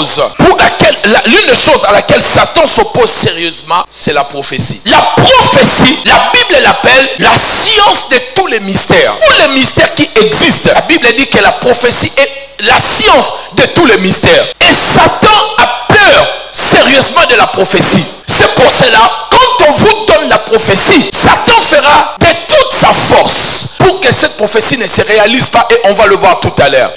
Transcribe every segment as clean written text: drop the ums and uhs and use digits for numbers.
choses l'une des choses à laquelle Satan s'oppose sérieusement, c'est la prophétie. La prophétie, la Bible l'appelle la science de tous les mystères. Tous les mystères qui existent, la Bible dit que la prophétie est la science de tous les mystères. Et Satan a peur sérieusement de la prophétie. C'est pour cela, quand on vous donne la prophétie, Satan fera de toute sa force pour que cette prophétie ne se réalise pas, et on va le voir tout à l'heure.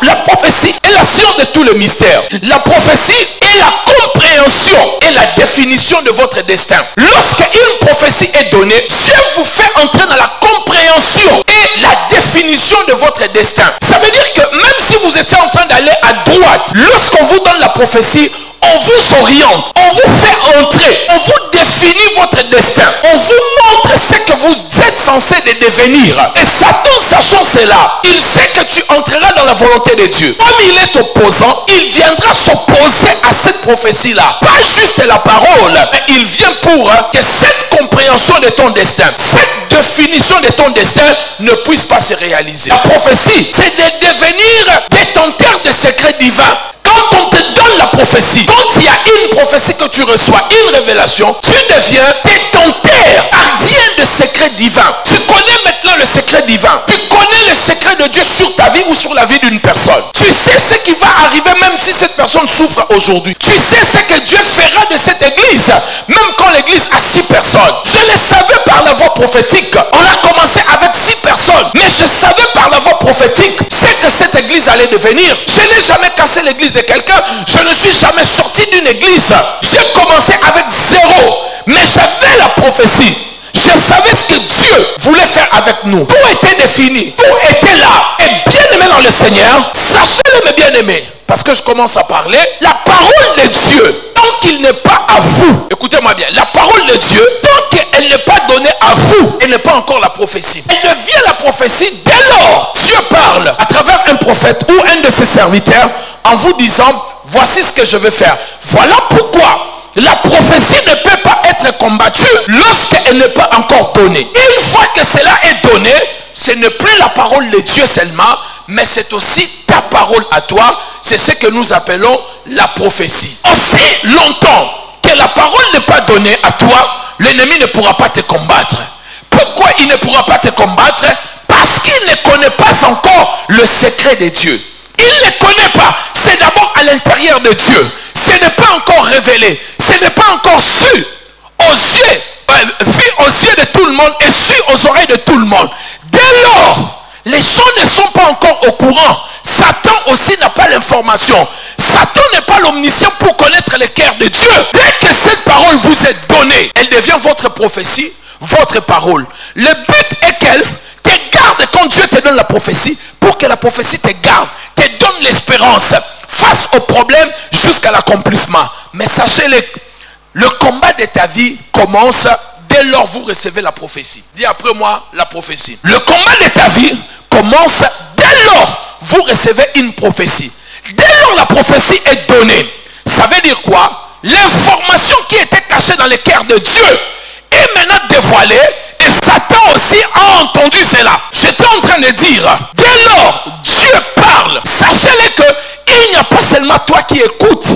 La prophétie est la science de tous les mystères. La prophétie est la compréhension et la définition de votre destin. Lorsque une prophétie est donnée, Dieu vous fait entrer dans la compréhension et la définition de votre destin. Ça veut dire que même si vous étiez en train d'aller à droite, lorsqu'on vous donne la prophétie, on vous oriente, on vous fait entrer, on vous définit votre destin, on vous montre ce que vous êtes censé de devenir. Et Satan, sachant cela, il sait que tu entreras dans la volonté de Dieu. Comme il est opposant, il viendra s'opposer à cette prophétie-là. Pas juste la parole, mais il vient pour que cette compréhension de ton destin, cette définition de ton destin ne puisse pas se réaliser. La prophétie, c'est de devenir détenteur de secrets divins. Quand on te donne la prophétie, quand il y a une prophétie que tu reçois, une révélation, tu deviens détenteur, gardien de secrets divins. Tu connais maintenant le secret divin. Tu connais le secret de Dieu sur ta vie ou sur la vie d'une personne. Tu sais ce qui va arriver même si cette personne souffre aujourd'hui. Tu sais ce que Dieu fera de cette église, même quand l'église a 6 personnes. Je le savais par la voix prophétique. On a commencé avec 6 personnes. Mais je savais par la voix prophétique ce que cette église allait devenir. Je n'ai jamais cassé l'église de quelqu'un. Je ne suis jamais sorti d'une église. J'ai commencé avec 0. Mais j'avais la prophétie. Je savais ce que Dieu voulait faire avec nous. Tout était défini. Tout était là. Et bien aimé dans le Seigneur, sachez-le mes bien-aimés. Parce que je commence à parler. La parole de Dieu, tant qu'il n'est pas à vous, écoutez-moi bien, la parole de Dieu, tant qu'elle n'est pas donnée à vous, elle n'est pas encore la prophétie. Elle devient la prophétie dès lors Dieu parle à travers un prophète ou un de ses serviteurs en vous disant, voici ce que je vais faire. Voilà pourquoi la prophétie ne peut pas être combattue lorsqu'elle n'est pas encore donnée. Une fois que cela est donné, ce n'est plus la parole de Dieu seulement, mais c'est aussi ta parole à toi. C'est ce que nous appelons la prophétie. Aussi longtemps que la parole n'est pas donnée à toi, l'ennemi ne pourra pas te combattre. Pourquoi il ne pourra pas te combattre? Parce qu'il ne connaît pas encore le secret de Dieu. Il ne connaît pas. C'est d'abord à l'intérieur de Dieu. Ce n'est pas encore révélé. Ce n'est pas encore su aux yeux, vu aux yeux de tout le monde et su aux oreilles de tout le monde. Dès lors, les gens ne sont pas encore au courant. Satan aussi n'a pas l'information. Satan n'est pas l'omniscient pour connaître le cœur de Dieu. Dès que cette parole vous est donnée, elle devient votre prophétie, votre parole. Le but est qu'elle te garde quand Dieu te donne la prophétie, pour que la prophétie te garde, te donne l'espérance face au problème jusqu'à l'accomplissement. Mais sachez-le, le combat de ta vie commence dès lors vous recevez la prophétie. Dis après moi la prophétie. Le combat de ta vie commence dès lors vous recevez une prophétie. Dès lors la prophétie est donnée. Ça veut dire quoi? L'information qui était cachée dans le cœur de Dieu est maintenant dévoilée. Et Satan aussi a entendu cela. J'étais en train de dire, dès lors Dieu parle. Sachez-le que il n'y a pas seulement toi qui écoutes.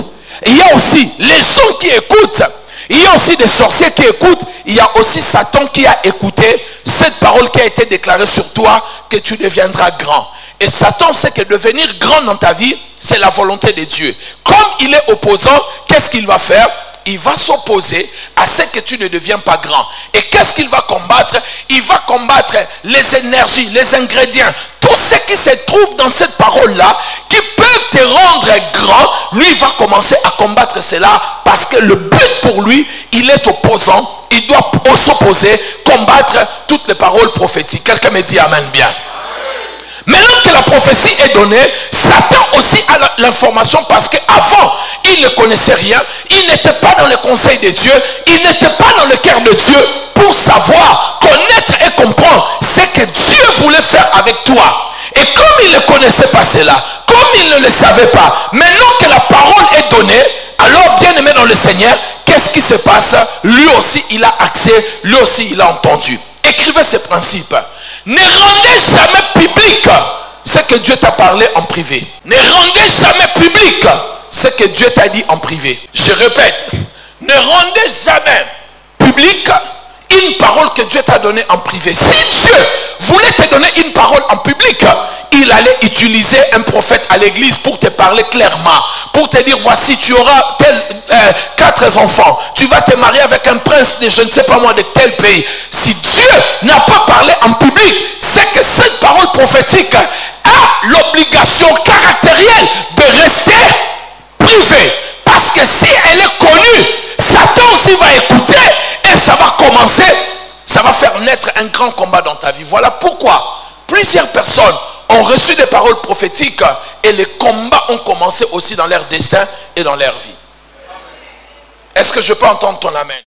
Il y a aussi les gens qui écoutent. Il y a aussi des sorciers qui écoutent. Il y a aussi Satan qui a écouté cette parole qui a été déclarée sur toi, que tu deviendras grand. Et Satan sait que devenir grand dans ta vie, c'est la volonté de Dieu. Comme il est opposant, qu'est-ce qu'il va faire? Il va s'opposer à ce que tu ne deviens pas grand. Et qu'est-ce qu'il va combattre? Il va combattre les énergies, les ingrédients, tout ce qui se trouve dans cette parole-là, qui peuvent te rendre grand. Lui, il va commencer à combattre cela, parce que le but pour lui, il est opposant. Il doit s'opposer, combattre toutes les paroles prophétiques. Quelqu'un me dit amen bien. Maintenant que la prophétie est donnée, Satan aussi a l'information, parce qu'avant, il ne connaissait rien. Il n'était pas dans le conseil de Dieu. Il n'était pas dans le cœur de Dieu pour savoir, connaître et comprendre ce que Dieu voulait faire avec toi. Et comme il ne connaissait pas cela, comme il ne le savait pas, maintenant que la parole est donnée, alors bien aimé dans le Seigneur, qu'est-ce qui se passe? Lui aussi, il a accès, lui aussi, il a entendu. Écrivez ces principes. Ne rendez jamais public ce que Dieu t'a parlé en privé. Ne rendez jamais public ce que Dieu t'a dit en privé. Je répète, ne rendez jamais public une parole que Dieu t'a donnée en privé. Si Dieu voulait te donner une parole en public, il allait utiliser un prophète à l'église pour te parler clairement, pour te dire voici tu auras 4 enfants, tu vas te marier avec un prince de je ne sais pas moi de tel pays. Si Dieu n'a pas parlé en public, c'est que cette parole prophétique a l'obligation caractérielle de rester privée, parce que si elle est connue, Satan aussi va écouter et ça va commencer, ça va faire naître un grand combat dans ta vie. Voilà pourquoi plusieurs personnes ont reçu des paroles prophétiques et les combats ont commencé aussi dans leur destin et dans leur vie. Est-ce que je peux entendre ton amen?